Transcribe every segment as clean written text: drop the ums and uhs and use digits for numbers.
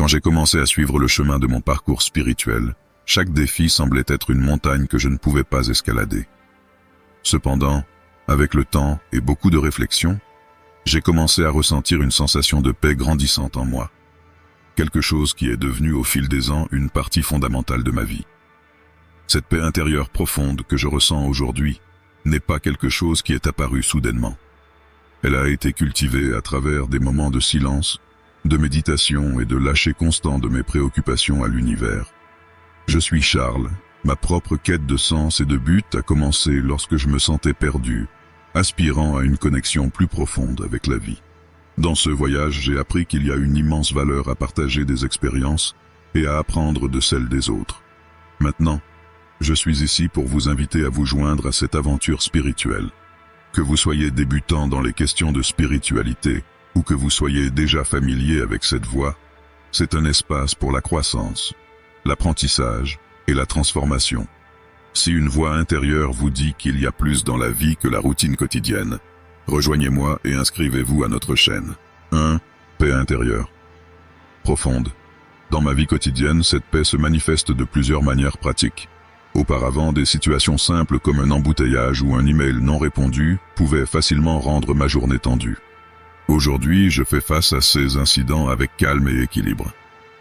j'ai commencé à suivre le chemin de mon parcours spirituel, chaque défi semblait être une montagne que je ne pouvais pas escalader. Cependant, avec le temps et beaucoup de réflexion, j'ai commencé à ressentir une sensation de paix grandissante en moi. Quelque chose qui est devenu au fil des ans une partie fondamentale de ma vie. Cette paix intérieure profonde que je ressens aujourd'hui n'est pas quelque chose qui est apparu soudainement. Elle a été cultivée à travers des moments de silence, de méditation et de lâcher constant de mes préoccupations à l'univers. Je suis Charles. Ma propre quête de sens et de but a commencé lorsque je me sentais perdu, aspirant à une connexion plus profonde avec la vie. Dans ce voyage, j'ai appris qu'il y a une immense valeur à partager des expériences et à apprendre de celles des autres. Maintenant, je suis ici pour vous inviter à vous joindre à cette aventure spirituelle. Que vous soyez débutant dans les questions de spiritualité ou que vous soyez déjà familier avec cette voie, c'est un espace pour la croissance, l'apprentissage et la transformation. Si une voix intérieure vous dit qu'il y a plus dans la vie que la routine quotidienne, rejoignez-moi et inscrivez-vous à notre chaîne. 1. Paix intérieure. Profonde. Dans ma vie quotidienne, cette paix se manifeste de plusieurs manières pratiques. Auparavant, des situations simples comme un embouteillage ou un email non répondu pouvaient facilement rendre ma journée tendue. Aujourd'hui, je fais face à ces incidents avec calme et équilibre.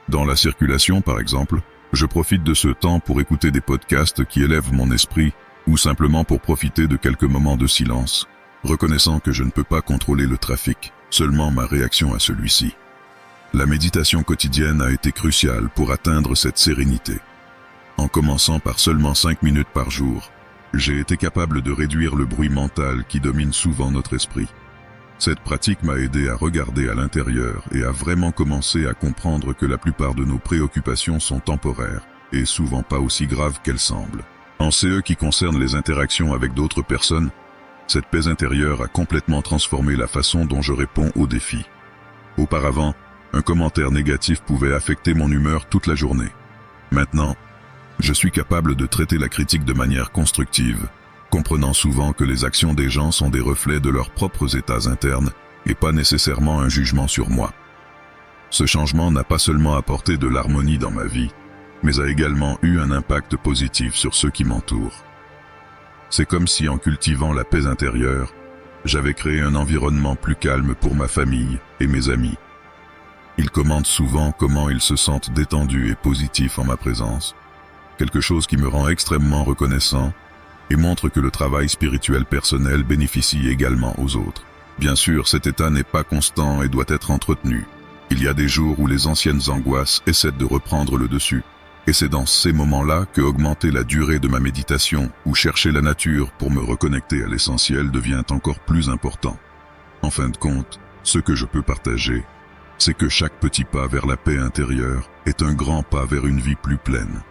Dans la circulation, par exemple, je profite de ce temps pour écouter des podcasts qui élèvent mon esprit ou simplement pour profiter de quelques moments de silence, reconnaissant que je ne peux pas contrôler le trafic, seulement ma réaction à celui-ci. La méditation quotidienne a été cruciale pour atteindre cette sérénité. En commençant par seulement 5 minutes par jour, j'ai été capable de réduire le bruit mental qui domine souvent notre esprit. Cette pratique m'a aidé à regarder à l'intérieur et à vraiment commencer à comprendre que la plupart de nos préoccupations sont temporaires et souvent pas aussi graves qu'elles semblent. En ce qui concerne les interactions avec d'autres personnes, cette paix intérieure a complètement transformé la façon dont je réponds aux défis. Auparavant, un commentaire négatif pouvait affecter mon humeur toute la journée. Maintenant, je suis capable de traiter la critique de manière constructive, comprenant souvent que les actions des gens sont des reflets de leurs propres états internes et pas nécessairement un jugement sur moi. Ce changement n'a pas seulement apporté de l'harmonie dans ma vie, mais a également eu un impact positif sur ceux qui m'entourent. C'est comme si en cultivant la paix intérieure, j'avais créé un environnement plus calme pour ma famille et mes amis. Ils commentent souvent comment ils se sentent détendus et positifs en ma présence, quelque chose qui me rend extrêmement reconnaissant et montre que le travail spirituel personnel bénéficie également aux autres. Bien sûr, cet état n'est pas constant et doit être entretenu. Il y a des jours où les anciennes angoisses essaient de reprendre le dessus, et c'est dans ces moments-là que augmenter la durée de ma méditation ou chercher la nature pour me reconnecter à l'essentiel devient encore plus important. En fin de compte, ce que je peux partager, c'est que chaque petit pas vers la paix intérieure est un grand pas vers une vie plus pleine.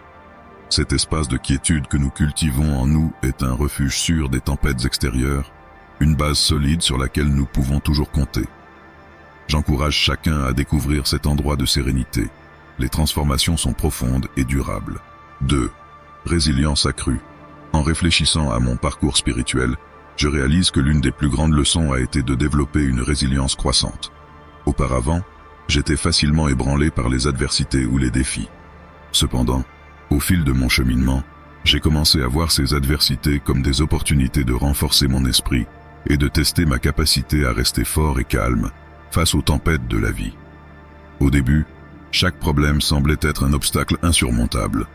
Cet espace de quiétude que nous cultivons en nous est un refuge sûr des tempêtes extérieures, une base solide sur laquelle nous pouvons toujours compter. J'encourage chacun à découvrir cet endroit de sérénité. Les transformations sont profondes et durables. 2. Résilience accrue. En réfléchissant à mon parcours spirituel, je réalise que l'une des plus grandes leçons a été de développer une résilience croissante. Auparavant, j'étais facilement ébranlé par les adversités ou les défis. Cependant, au fil de mon cheminement, j'ai commencé à voir ces adversités comme des opportunités de renforcer mon esprit et de tester ma capacité à rester fort et calme face aux tempêtes de la vie. Au début, chaque problème semblait être un obstacle insurmontable.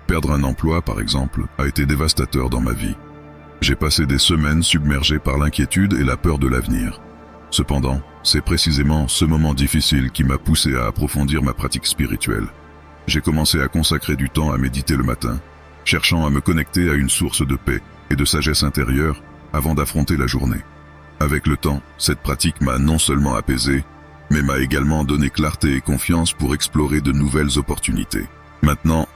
Perdre un emploi, par exemple, a été dévastateur dans ma vie. J'ai passé des semaines submergé par l'inquiétude et la peur de l'avenir. Cependant, c'est précisément ce moment difficile qui m'a poussé à approfondir ma pratique spirituelle. J'ai commencé à consacrer du temps à méditer le matin, cherchant à me connecter à une source de paix et de sagesse intérieure avant d'affronter la journée. Avec le temps, cette pratique m'a non seulement apaisé, mais m'a également donné clarté et confiance pour explorer de nouvelles opportunités. Maintenant,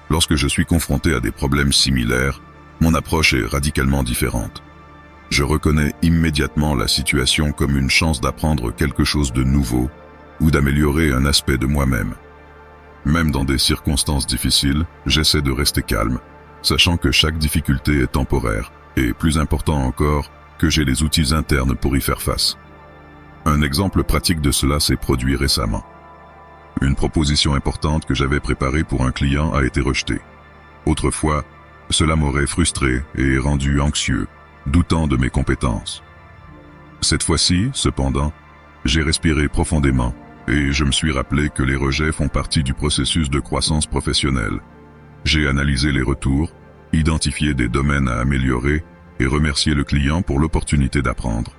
lorsque je suis confronté à des problèmes similaires, mon approche est radicalement différente. Je reconnais immédiatement la situation comme une chance d'apprendre quelque chose de nouveau ou d'améliorer un aspect de moi-même. Même dans des circonstances difficiles, j'essaie de rester calme, sachant que chaque difficulté est temporaire et, plus important encore, que j'ai les outils internes pour y faire face. Un exemple pratique de cela s'est produit récemment. Une proposition importante que j'avais préparée pour un client a été rejetée. Autrefois, cela m'aurait frustré et rendu anxieux, doutant de mes compétences. Cette fois-ci, cependant, j'ai respiré profondément et je me suis rappelé que les rejets font partie du processus de croissance professionnelle. J'ai analysé les retours, identifié des domaines à améliorer et remercié le client pour l'opportunité d'apprendre.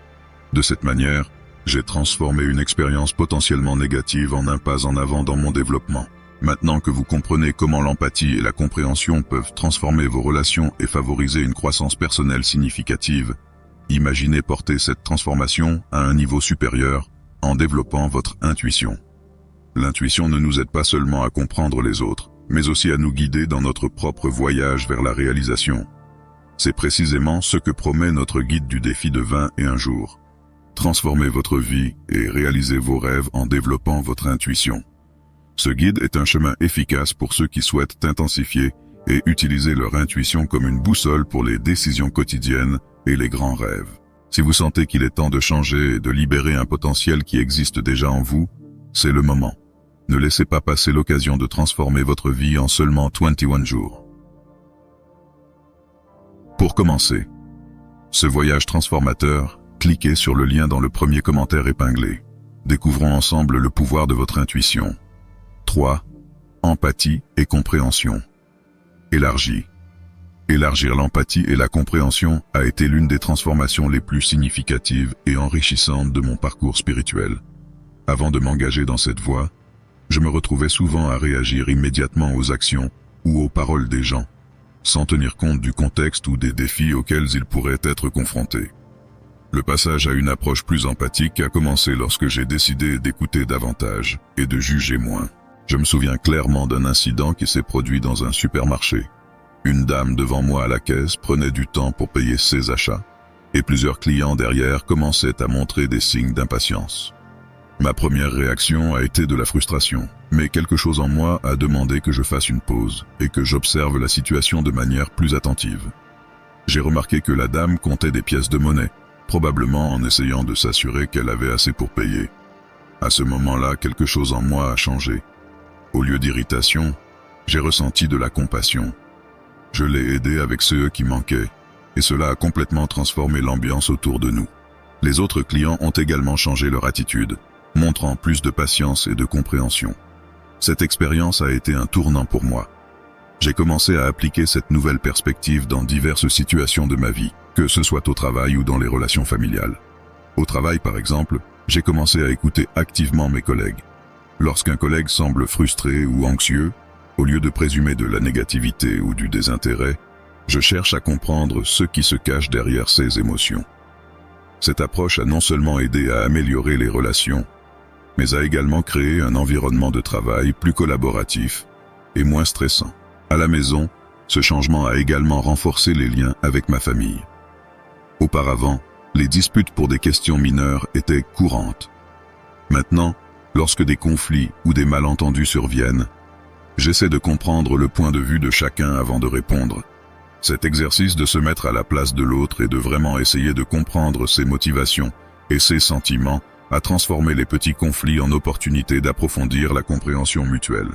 De cette manière, j'ai transformé une expérience potentiellement négative en un pas en avant dans mon développement. Maintenant que vous comprenez comment l'empathie et la compréhension peuvent transformer vos relations et favoriser une croissance personnelle significative, imaginez porter cette transformation à un niveau supérieur en développant votre intuition. L'intuition ne nous aide pas seulement à comprendre les autres, mais aussi à nous guider dans notre propre voyage vers la réalisation. C'est précisément ce que promet notre guide du défi de 21 jours. Transformez votre vie et réalisez vos rêves en développant votre intuition. Ce guide est un chemin efficace pour ceux qui souhaitent intensifier et utiliser leur intuition comme une boussole pour les décisions quotidiennes et les grands rêves. Si vous sentez qu'il est temps de changer et de libérer un potentiel qui existe déjà en vous, c'est le moment. Ne laissez pas passer l'occasion de transformer votre vie en seulement 21 jours. Pour commencer ce voyage transformateur, cliquez sur le lien dans le premier commentaire épinglé. Découvrons ensemble le pouvoir de votre intuition. 3. Empathie et compréhension. Élargie. Élargir l'empathie et la compréhension a été l'une des transformations les plus significatives et enrichissantes de mon parcours spirituel. Avant de m'engager dans cette voie, je me retrouvais souvent à réagir immédiatement aux actions ou aux paroles des gens, sans tenir compte du contexte ou des défis auxquels ils pourraient être confrontés. Le passage à une approche plus empathique a commencé lorsque j'ai décidé d'écouter davantage et de juger moins. Je me souviens clairement d'un incident qui s'est produit dans un supermarché. Une dame devant moi à la caisse prenait du temps pour payer ses achats, et plusieurs clients derrière commençaient à montrer des signes d'impatience. Ma première réaction a été de la frustration, mais quelque chose en moi a demandé que je fasse une pause et que j'observe la situation de manière plus attentive. J'ai remarqué que la dame comptait des pièces de monnaie, probablement en essayant de s'assurer qu'elle avait assez pour payer. À ce moment-là, quelque chose en moi a changé. Au lieu d'irritation, j'ai ressenti de la compassion. Je l'ai aidée avec ceux qui manquaient, et cela a complètement transformé l'ambiance autour de nous. Les autres clients ont également changé leur attitude, montrant plus de patience et de compréhension. Cette expérience a été un tournant pour moi. J'ai commencé à appliquer cette nouvelle perspective dans diverses situations de ma vie, que ce soit au travail ou dans les relations familiales. Au travail, par exemple, j'ai commencé à écouter activement mes collègues. Lorsqu'un collègue semble frustré ou anxieux, au lieu de présumer de la négativité ou du désintérêt, je cherche à comprendre ce qui se cache derrière ces émotions. Cette approche a non seulement aidé à améliorer les relations, mais a également créé un environnement de travail plus collaboratif et moins stressant. À la maison, ce changement a également renforcé les liens avec ma famille. Auparavant, les disputes pour des questions mineures étaient courantes. Maintenant, lorsque des conflits ou des malentendus surviennent, j'essaie de comprendre le point de vue de chacun avant de répondre. Cet exercice de se mettre à la place de l'autre et de vraiment essayer de comprendre ses motivations et ses sentiments a transformé les petits conflits en opportunités d'approfondir la compréhension mutuelle.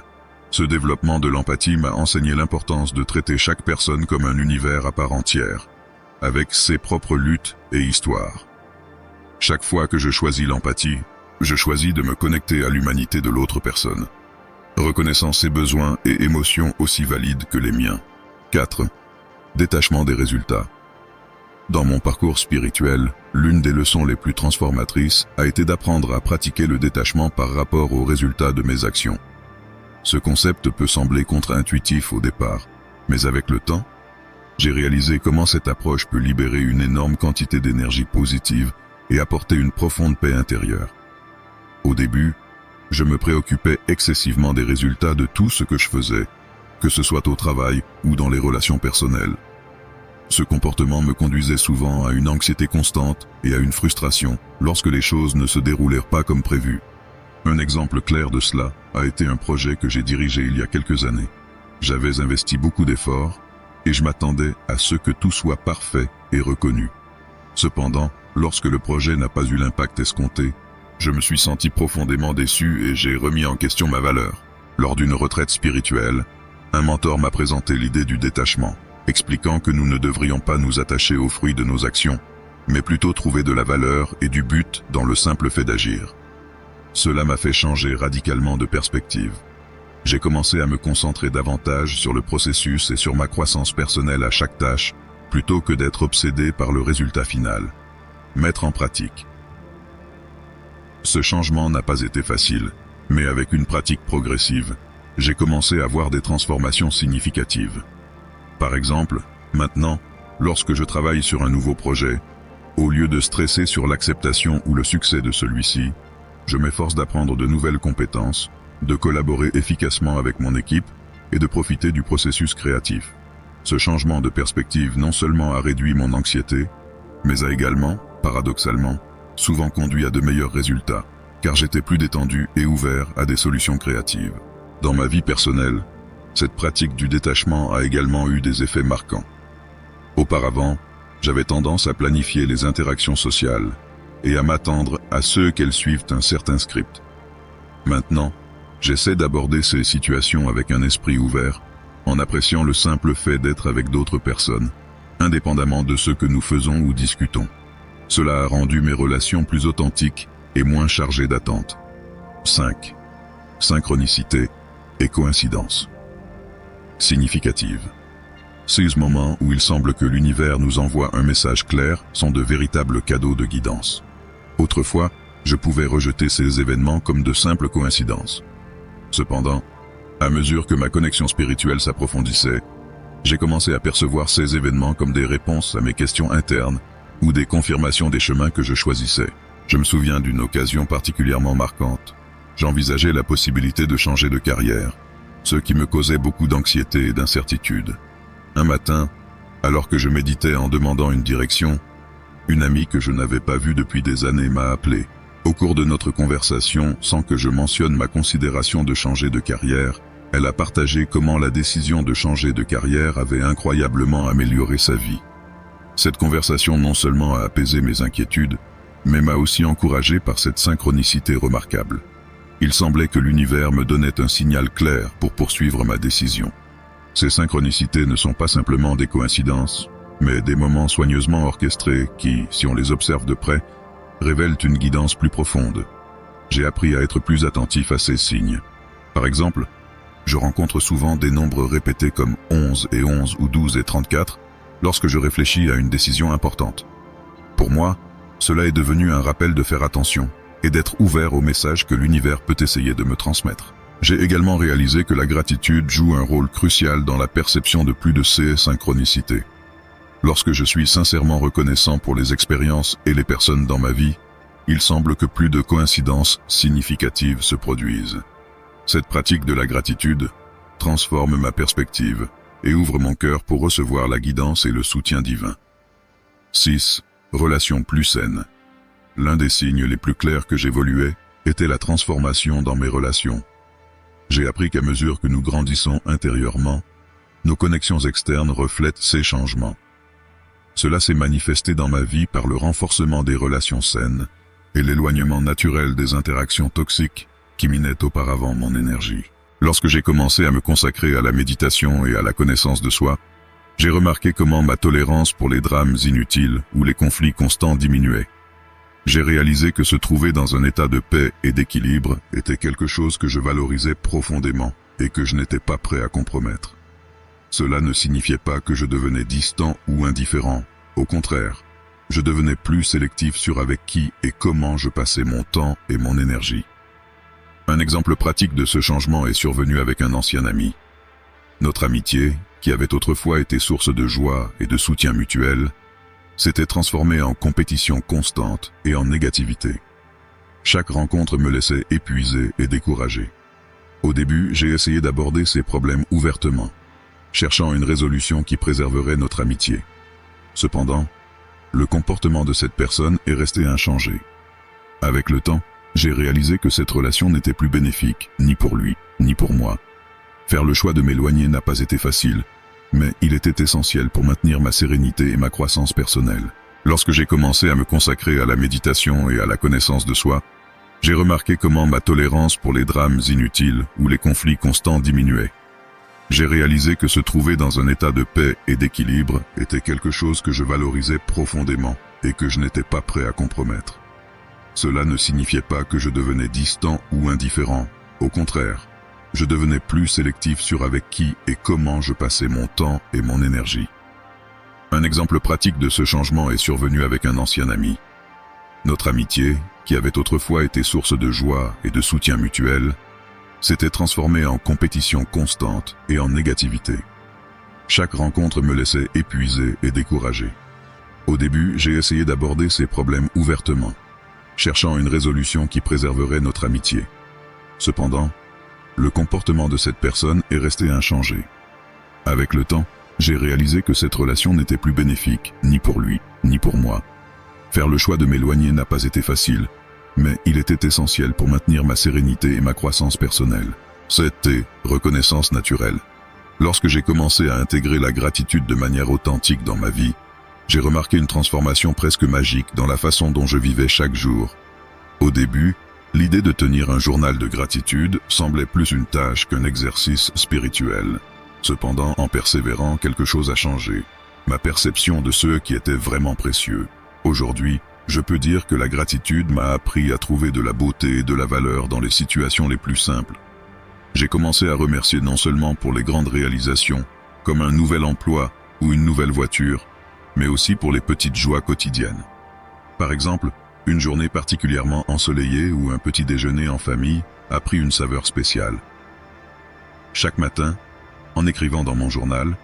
Ce développement de l'empathie m'a enseigné l'importance de traiter chaque personne comme un univers à part entière, avec ses propres luttes et histoires. Chaque fois que je choisis l'empathie, je choisis de me connecter à l'humanité de l'autre personne, reconnaissant ses besoins et émotions aussi valides que les miens. 4. Détachement des résultats. Dans mon parcours spirituel, l'une des leçons les plus transformatrices a été d'apprendre à pratiquer le détachement par rapport aux résultats de mes actions. Ce concept peut sembler contre-intuitif au départ, mais avec le temps, j'ai réalisé comment cette approche peut libérer une énorme quantité d'énergie positive et apporter une profonde paix intérieure. Au début, je me préoccupais excessivement des résultats de tout ce que je faisais, que ce soit au travail ou dans les relations personnelles. Ce comportement me conduisait souvent à une anxiété constante et à une frustration lorsque les choses ne se déroulèrent pas comme prévu. Un exemple clair de cela a été un projet que j'ai dirigé il y a quelques années. J'avais investi beaucoup d'efforts et je m'attendais à ce que tout soit parfait et reconnu. Cependant, lorsque le projet n'a pas eu l'impact escompté, Je me suis senti profondément déçu et j'ai remis en question ma valeur. Lors d'une retraite spirituelle, un mentor m'a présenté l'idée du détachement, expliquant que nous ne devrions pas nous attacher aux fruits de nos actions, mais plutôt trouver de la valeur et du but dans le simple fait d'agir. Cela m'a fait changer radicalement de perspective. J'ai commencé à me concentrer davantage sur le processus et sur ma croissance personnelle à chaque tâche, plutôt que d'être obsédé par le résultat final. Mettre en pratique. Ce changement n'a pas été facile, mais avec une pratique progressive, j'ai commencé à voir des transformations significatives. Par exemple, maintenant, lorsque je travaille sur un nouveau projet, au lieu de stresser sur l'acceptation ou le succès de celui-ci, je m'efforce d'apprendre de nouvelles compétences, de collaborer efficacement avec mon équipe et de profiter du processus créatif. Ce changement de perspective non seulement a réduit mon anxiété, mais a également, paradoxalement, souvent conduit à de meilleurs résultats, car j'étais plus détendu et ouvert à des solutions créatives. Dans ma vie personnelle, cette pratique du détachement a également eu des effets marquants. Auparavant, j'avais tendance à planifier les interactions sociales et à m'attendre à ce qu'elles suivent un certain script. Maintenant, j'essaie d'aborder ces situations avec un esprit ouvert, en appréciant le simple fait d'être avec d'autres personnes, indépendamment de ce que nous faisons ou discutons. Cela a rendu mes relations plus authentiques et moins chargées d'attentes. 5. Synchronicité et coïncidence. Significative. Ces moments où il semble que l'univers nous envoie un message clair sont de véritables cadeaux de guidance. Autrefois, je pouvais rejeter ces événements comme de simples coïncidences. Cependant, à mesure que ma connexion spirituelle s'approfondissait, j'ai commencé à percevoir ces événements comme des réponses à mes questions internes ou des confirmations des chemins que je choisissais. Je me souviens d'une occasion particulièrement marquante. J'envisageais la possibilité de changer de carrière, ce qui me causait beaucoup d'anxiété et d'incertitude. Un matin, alors que je méditais en demandant une direction, une amie que je n'avais pas vue depuis des années m'a appelé. Au cours de notre conversation, sans que je mentionne ma considération de changer de carrière, elle a partagé comment la décision de changer de carrière avait incroyablement amélioré sa vie. Cette conversation non seulement a apaisé mes inquiétudes, mais m'a aussi encouragé par cette synchronicité remarquable. Il semblait que l'univers me donnait un signal clair pour poursuivre ma décision. Ces synchronicités ne sont pas simplement des coïncidences, mais des moments soigneusement orchestrés qui, si on les observe de près, révèlent une guidance plus profonde. J'ai appris à être plus attentif à ces signes. Par exemple, je rencontre souvent des nombres répétés comme 11 et 11 ou 12 et 34 lorsque je réfléchis à une décision importante. Pour moi, cela est devenu un rappel de faire attention et d'être ouvert aux messages que l'univers peut essayer de me transmettre. J'ai également réalisé que la gratitude joue un rôle crucial dans la perception de plus de ces synchronicités. Lorsque je suis sincèrement reconnaissant pour les expériences et les personnes dans ma vie, il semble que plus de coïncidences significatives se produisent. Cette pratique de la gratitude transforme ma perspective et ouvre mon cœur pour recevoir la guidance et le soutien divin. 6. Relations plus saines. L'un des signes les plus clairs que j'évoluais était la transformation dans mes relations. J'ai appris qu'à mesure que nous grandissons intérieurement, nos connexions externes reflètent ces changements. Cela s'est manifesté dans ma vie par le renforcement des relations saines et l'éloignement naturel des interactions toxiques qui minaient auparavant mon énergie. Lorsque j'ai commencé à me consacrer à la méditation et à la connaissance de soi, j'ai remarqué comment ma tolérance pour les drames inutiles ou les conflits constants diminuait. J'ai réalisé que se trouver dans un état de paix et d'équilibre était quelque chose que je valorisais profondément et que je n'étais pas prêt à compromettre. Cela ne signifiait pas que je devenais distant ou indifférent. Au contraire, je devenais plus sélectif sur avec qui et comment je passais mon temps et mon énergie. Un exemple pratique de ce changement est survenu avec un ancien ami. Notre amitié, qui avait autrefois été source de joie et de soutien mutuel, s'était transformée en compétition constante et en négativité. Chaque rencontre me laissait épuisé et découragé. Au début, j'ai essayé d'aborder ces problèmes ouvertement, cherchant une résolution qui préserverait notre amitié. Cependant, le comportement de cette personne est resté inchangé. Avec le temps, j'ai réalisé que cette relation n'était plus bénéfique, ni pour lui, ni pour moi. Faire le choix de m'éloigner n'a pas été facile, mais il était essentiel pour maintenir ma sérénité et ma croissance personnelle. Lorsque j'ai commencé à me consacrer à la méditation et à la connaissance de soi, J'ai remarqué comment ma tolérance pour les drames inutiles ou les conflits constants diminuait. J'ai réalisé que se trouver dans un état de paix et d'équilibre était quelque chose que je valorisais profondément et que je n'étais pas prêt à compromettre. Cela ne signifiait pas que je devenais distant ou indifférent. Au contraire, je devenais plus sélectif sur avec qui et comment je passais mon temps et mon énergie. Un exemple pratique de ce changement est survenu avec un ancien ami. Notre amitié, qui avait autrefois été source de joie et de soutien mutuel, s'était transformée en compétition constante et en négativité. Chaque rencontre me laissait épuisé et découragé. Au début, j'ai essayé d'aborder ces problèmes ouvertement, cherchant une résolution qui préserverait notre amitié. Cependant, le comportement de cette personne est resté inchangé. Avec le temps, j'ai réalisé que cette relation n'était plus bénéfique, ni pour lui, ni pour moi. Faire le choix de m'éloigner n'a pas été facile, mais il était essentiel pour maintenir ma sérénité et ma croissance personnelle. C'était reconnaissance naturelle. Lorsque j'ai commencé à intégrer la gratitude de manière authentique dans ma vie, j'ai remarqué une transformation presque magique dans la façon dont je vivais chaque jour. Au début, l'idée de tenir un journal de gratitude semblait plus une tâche qu'un exercice spirituel. Cependant, en persévérant, quelque chose a changé. Ma perception de ce qui était vraiment précieux. Aujourd'hui, je peux dire que la gratitude m'a appris à trouver de la beauté et de la valeur dans les situations les plus simples. J'ai commencé à remercier non seulement pour les grandes réalisations, comme un nouvel emploi ou une nouvelle voiture, mais aussi pour les petites joies quotidiennes. Par exemple, une journée particulièrement ensoleillée ou un petit déjeuner en famille a pris une saveur spéciale. Chaque matin, en écrivant dans mon journal,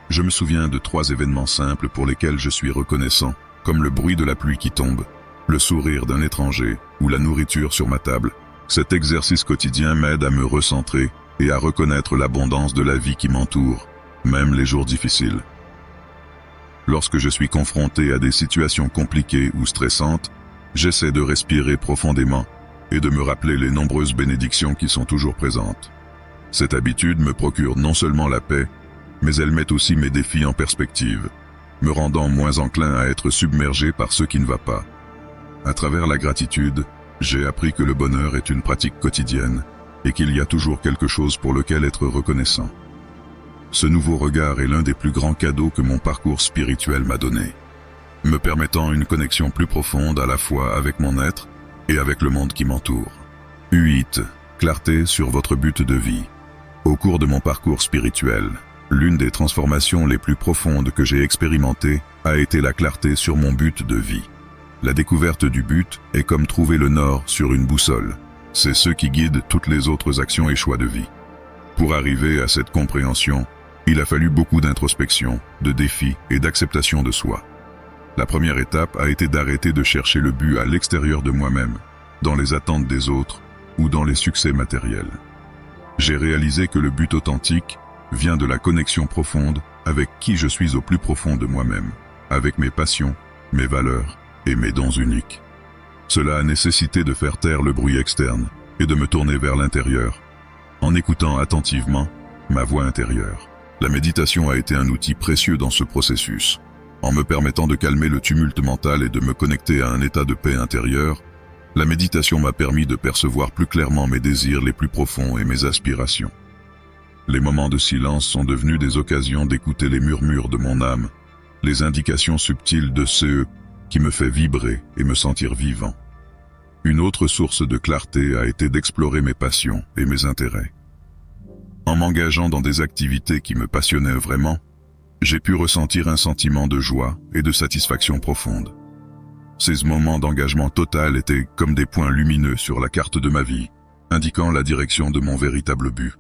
je me souviens de 3 événements simples pour lesquels je suis reconnaissant, comme le bruit de la pluie qui tombe, le sourire d'un étranger ou la nourriture sur ma table. Cet exercice quotidien m'aide à me recentrer et à reconnaître l'abondance de la vie qui m'entoure, même les jours difficiles. Lorsque je suis confronté à des situations compliquées ou stressantes, j'essaie de respirer profondément et de me rappeler les nombreuses bénédictions qui sont toujours présentes. Cette habitude me procure non seulement la paix, mais elle met aussi mes défis en perspective, me rendant moins enclin à être submergé par ce qui ne va pas. À travers la gratitude, j'ai appris que le bonheur est une pratique quotidienne et qu'il y a toujours quelque chose pour lequel être reconnaissant. Ce nouveau regard est l'un des plus grands cadeaux que mon parcours spirituel m'a donné, me permettant une connexion plus profonde à la fois avec mon être et avec le monde qui m'entoure. 8. Clarté sur votre but de vie. Au cours de mon parcours spirituel, l'une des transformations les plus profondes que j'ai expérimentées a été la clarté sur mon but de vie. La découverte du but est comme trouver le nord sur une boussole. C'est ce qui guide toutes les autres actions et choix de vie. Pour arriver à cette compréhension, il a fallu beaucoup d'introspection, de défis et d'acceptation de soi. La première étape a été d'arrêter de chercher le but à l'extérieur de moi-même, dans les attentes des autres ou dans les succès matériels. J'ai réalisé que le but authentique vient de la connexion profonde avec qui je suis au plus profond de moi-même, avec mes passions, mes valeurs et mes dons uniques. Cela a nécessité de faire taire le bruit externe et de me tourner vers l'intérieur, en écoutant attentivement ma voix intérieure. La méditation a été un outil précieux dans ce processus. En me permettant de calmer le tumulte mental et de me connecter à un état de paix intérieure, la méditation m'a permis de percevoir plus clairement mes désirs les plus profonds et mes aspirations. Les moments de silence sont devenus des occasions d'écouter les murmures de mon âme, les indications subtiles de ce qui me fait vibrer et me sentir vivant. Une autre source de clarté a été d'explorer mes passions et mes intérêts. En m'engageant dans des activités qui me passionnaient vraiment, j'ai pu ressentir un sentiment de joie et de satisfaction profonde. Ces moments d'engagement total étaient comme des points lumineux sur la carte de ma vie, indiquant la direction de mon véritable but.